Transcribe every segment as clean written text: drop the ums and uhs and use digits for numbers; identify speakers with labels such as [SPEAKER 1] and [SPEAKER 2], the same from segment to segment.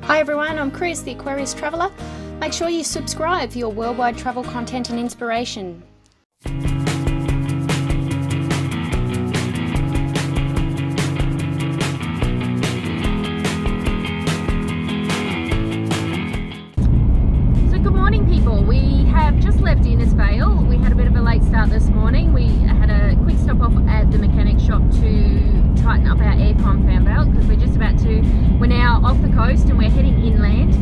[SPEAKER 1] Hi everyone, I'm Chris, the Aquarius Traveller. Make sure you subscribe for your worldwide travel content and inspiration. So good morning people, we have just left Innisfail. We had a bit of a late start this morning. We had a quick stop off at the mechanic shop to tighten up our aircon fan belt because we're now off the coast and we're heading inland,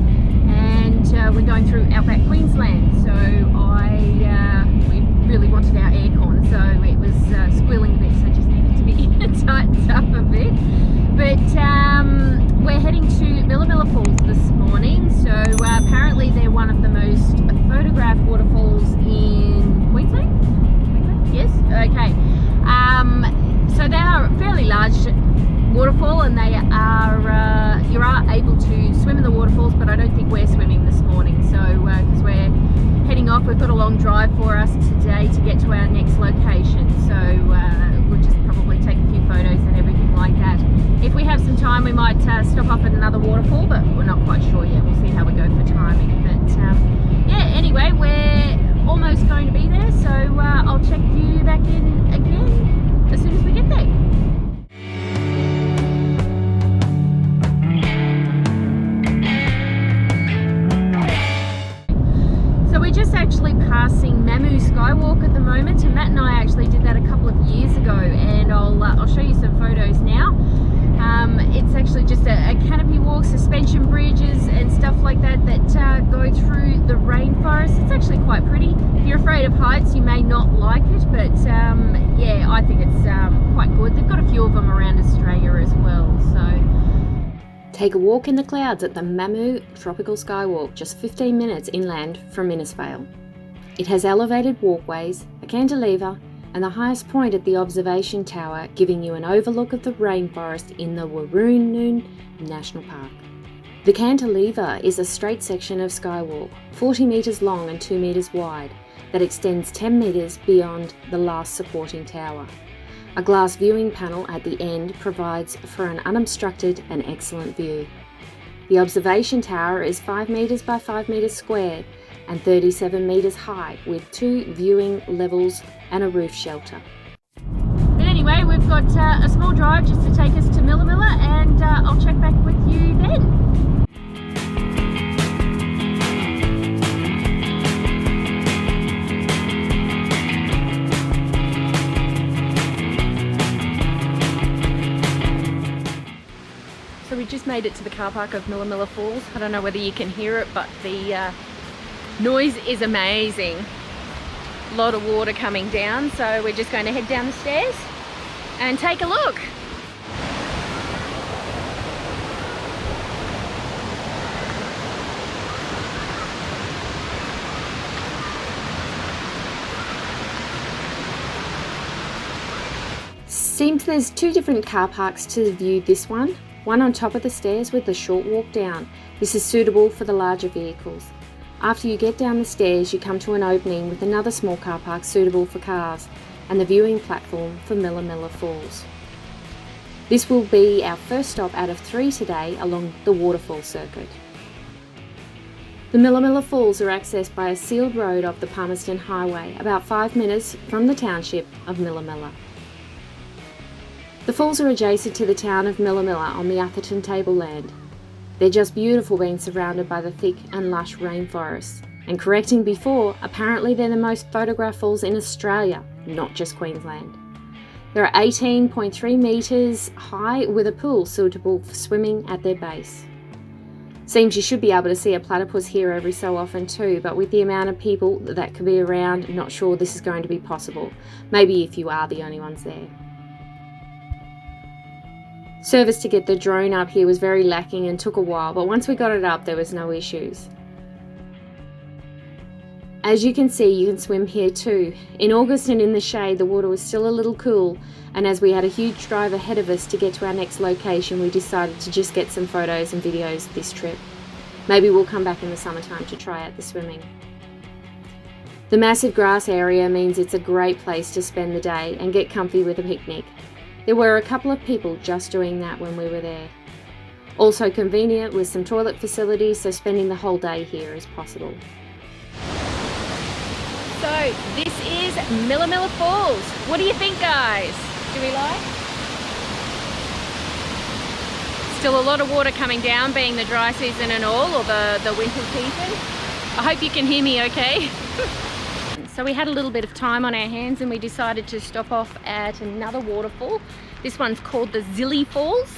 [SPEAKER 1] and we're going through outback Queensland. So we really wanted our aircon, so it was squealing a bit, so it just needed to be tightened up a bit. But we're heading to Millaa Falls this morning. So apparently they're one of the most photographed waterfalls in Queensland. Yes, okay. So they are a fairly large waterfall, and they are you are able to swim in the waterfalls, but I don't think we're swimming this morning. So because we're heading off, we've got a long drive for us today to get to our next location. So we'll just probably take a few photos and everything like that. If we have some time, we might stop off at another waterfall, but we're not quite sure yet. We'll see how we go for timing. But yeah, anyway, we're almost going to be there, so I'll check you back in again as soon as we get there. So we're just actually passing Mamu Skywalk at the moment, and Matt and I actually did that a couple of years ago, and I'll show you some photos now. It's actually just a canopy walk, suspension bridges and stuff like that go through the rainforest. It's actually quite pretty. If you're afraid of heights, you may not like it, but yeah, I think it's quite good. They've got a few of them around Australia as well. So
[SPEAKER 2] take a walk in the clouds at the Mamu Tropical Skywalk, just 15 minutes inland from Innisfail. It has elevated walkways, a cantilever, and the highest point at the observation tower, giving you an overlook of the rainforest in the Waroon National Park. The cantilever is a straight section of skywalk, 40 metres long and 2 metres wide, that extends 10 metres beyond the last supporting tower. A glass viewing panel at the end provides for an unobstructed and excellent view. The observation tower is 5 metres by 5 metres square and 37 metres high, with 2 viewing levels and a roof shelter.
[SPEAKER 1] But anyway, we've got a small drive just to take us to Millaa, and I'll check back with you then. So we just made it to the car park of Millaa Falls. I don't know whether you can hear it, but the noise is amazing. A lot of water coming down, so we're just going to head down the stairs and take a look.
[SPEAKER 2] Seems there's 2 different car parks to view this one on top of the stairs with a short walk down. This is suitable for the larger vehicles. After you get down the stairs, you come to an opening with another small car park suitable for cars and the viewing platform for Millaa Falls. This will be our first stop out of 3 today along the Waterfall Circuit. The Millaa Falls are accessed by a sealed road off the Palmerston Highway, about 5 minutes from the township of Millaa. The falls are adjacent to the town of Millaa on the Atherton tableland. They're just beautiful being surrounded by the thick and lush rainforests. And correcting before, apparently they're the most photographed falls in Australia, not just Queensland. They're 18.3 metres high with a pool suitable for swimming at their base. Seems you should be able to see a platypus here every so often too, but with the amount of people that could be around, not sure this is going to be possible. Maybe if you are the only ones there. Service to get the drone up here was very lacking and took a while, but once we got it up there was no issues. As you can see, you can swim here too. In August and in the shade, the water was still a little cool, and as we had a huge drive ahead of us to get to our next location, we decided to just get some photos and videos this trip. Maybe we'll come back in the summertime to try out the swimming. The massive grass area means it's a great place to spend the day and get comfy with a picnic. There were a couple of people just doing that when we were there. Also convenient with some toilet facilities, so spending the whole day here is possible.
[SPEAKER 1] So this is Millaa Falls. What do you think, guys? Do we like? Still a lot of water coming down, being the dry season and all, or the winter season. I hope you can hear me okay. So we had a little bit of time on our hands and we decided to stop off at another waterfall. This one's called the Zillie Fals,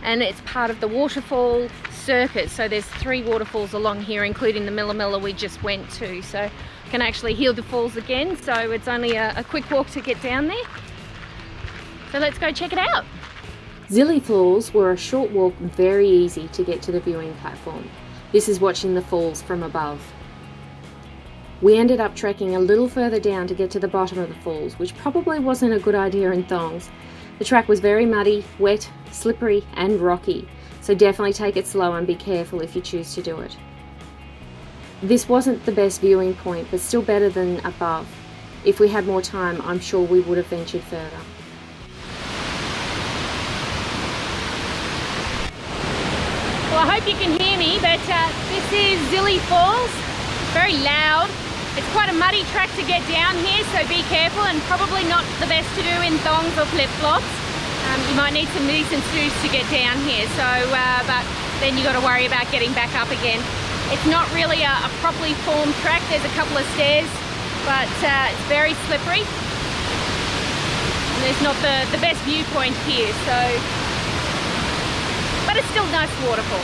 [SPEAKER 1] and it's part of the Waterfall Circuit. So there's 3 waterfalls along here, including the Millaa we just went to. So can actually hear the falls again. So it's only a quick walk to get down there. So let's go check it out.
[SPEAKER 2] Zillie Falls were a short walk, very easy to get to the viewing platform. This is watching the falls from above. We ended up trekking a little further down to get to the bottom of the falls, which probably wasn't a good idea in thongs. The track was very muddy, wet, slippery and rocky, so definitely take it slow and be careful if you choose to do it. This wasn't the best viewing point, but still better than above. If we had more time, I'm sure we would have ventured further.
[SPEAKER 1] Well, I hope you can hear me, but this is Zillie Falls. Very loud. It's quite a muddy track to get down here, so be careful, and probably not the best to do in thongs or flip-flops. You might need some decent shoes to get down here, so but then you got to worry about getting back up again. It's not really a properly formed track. There's a couple of stairs, but it's very slippery. And there's not the best viewpoint here, so, but it's still a nice waterfall.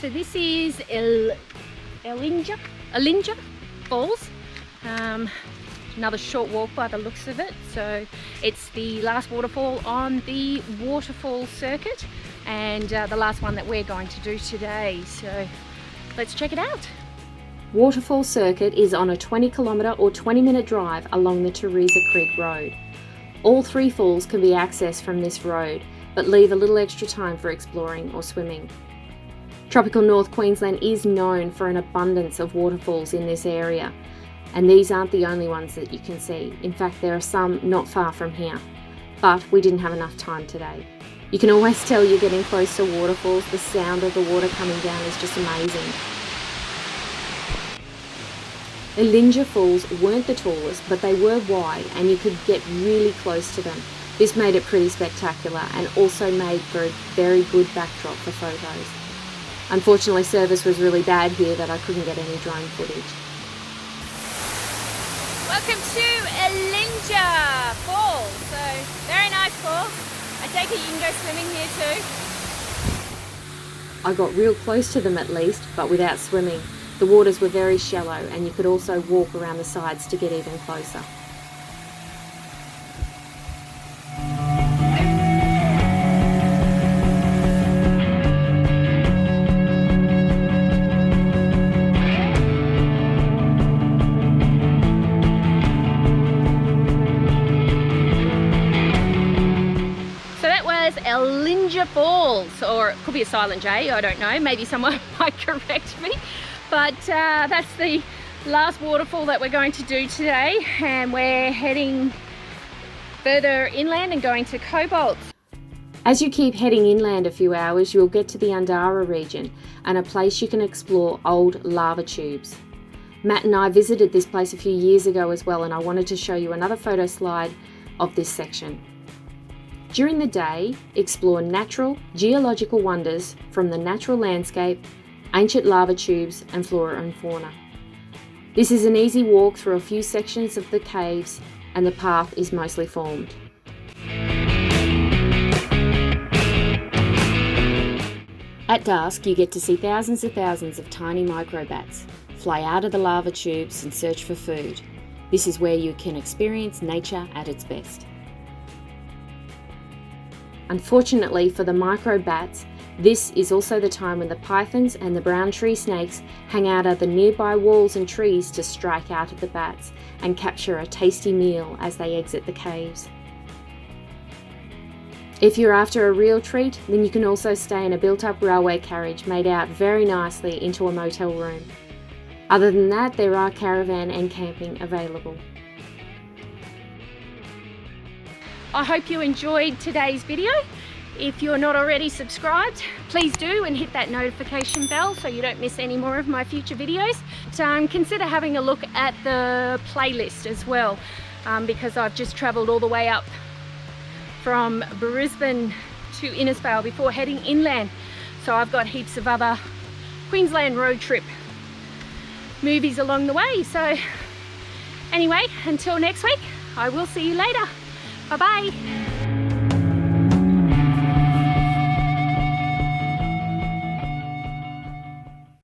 [SPEAKER 1] So this is Ellinjaa Falls. Another short walk by the looks of it. So it's the last waterfall on the Waterfall Circuit, and the last one that we're going to do today. So let's check it out.
[SPEAKER 2] Waterfall Circuit is on a 20-kilometre or 20-minute drive along the Teresa Creek Road. All 3 falls can be accessed from this road, but leave a little extra time for exploring or swimming. Tropical North Queensland is known for an abundance of waterfalls in this area, and these aren't the only ones that you can see. In fact, there are some not far from here, but we didn't have enough time today. You can always tell you're getting close to waterfalls. The sound of the water coming down is just amazing. Ellinjaa Falls weren't the tallest, but they were wide and you could get really close to them. This made it pretty spectacular and also made for a very good backdrop for photos. Unfortunately, service was really bad here that I couldn't get any drone footage.
[SPEAKER 1] Welcome to Ellinjaa Falls. So, very nice falls. I take it you can go swimming here too?
[SPEAKER 2] I got real close to them at least, but without swimming. The waters were very shallow and you could also walk around the sides to get even closer.
[SPEAKER 1] Ellinjaa Falls, or it could be a silent J, I don't know, maybe someone might correct me, but that's the last waterfall that we're going to do today, and we're heading further inland and going to Cobalt.
[SPEAKER 2] As you keep heading inland a few hours, you'll get to the Undara region and a place you can explore old lava tubes. Matt and I visited this place a few years ago as well, and I wanted to show you another photo slide of this section. During the day, explore natural, geological wonders from the natural landscape, ancient lava tubes and flora and fauna. This is an easy walk through a few sections of the caves and the path is mostly formed. At dusk, you get to see thousands of tiny microbats fly out of the lava tubes and search for food. This is where you can experience nature at its best. Unfortunately for the microbats, this is also the time when the pythons and the brown tree snakes hang out of the nearby walls and trees to strike out at the bats and capture a tasty meal as they exit the caves. If you're after a real treat, then you can also stay in a built-up railway carriage made out very nicely into a motel room. Other than that, there are caravan and camping available.
[SPEAKER 1] I hope you enjoyed today's video. If you're not already subscribed, please do and hit that notification bell so you don't miss any more of my future videos. Consider having a look at the playlist as well, because I've just travelled all the way up from Brisbane to Innisfail before heading inland. So I've got heaps of other Queensland road trip movies along the way. So anyway, until next week, I will see you later. Bye bye.